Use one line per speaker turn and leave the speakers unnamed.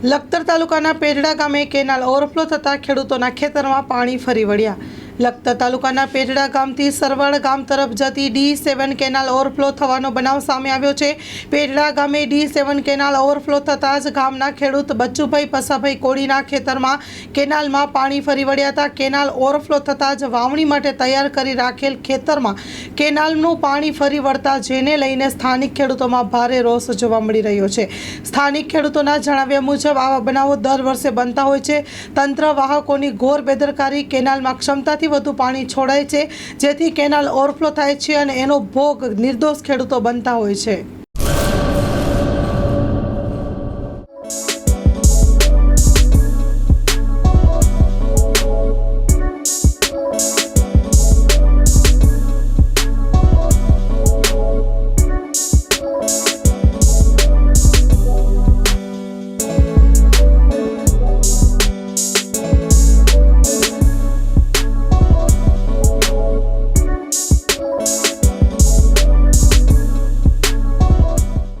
લખતર તાલુકાના પેઢડા ગામે canal overflow થતાં ખેડૂતોના ખેતરમાં પાણી ફરી વળ્યા। લખતર તાલુકાના પેઢડા ગામથી સરવડ ગામ તરફ જતી D7 કેનાલ ઓવરફ્લો થવાનો બનાવ સામે આવ્યો છે। પેઢડા ગામે D7 કેનાલ ઓવરફ્લો થતાં જ ગામના ખેડૂત બચ્ચુભાઈ પસાભાઈ કોળીના ખેતરમાં કેનાલમાં પાણી ફરી વળ્યા હતા। કેનાલ ઓવરફ્લો થતાં જ વાવણી માટે તૈયાર કરી રાખેલ ખેતરમાં કેનાલનું પાણી ફરી વળતા જેને લઈને સ્થાનિક ખેડૂતોમાં ભારે રોષ જોવા મળી રહ્યો છે। સ્થાનિક ખેડૂતોના જણાવ્યા મુજબ આવા બનાવો દર વર્ષે બનતા હોય છે। તંત્ર વાહકોની ઘોર બેદરકારી કેનાલમાં ક્ષમતાથી વધુ પાણી છોડાય છે, જેથી કેનાલ ઓવરફ્લો થાય છે અને એનો ભોગ નિર્દોષ ખેડૂતો બનતા હોય છે।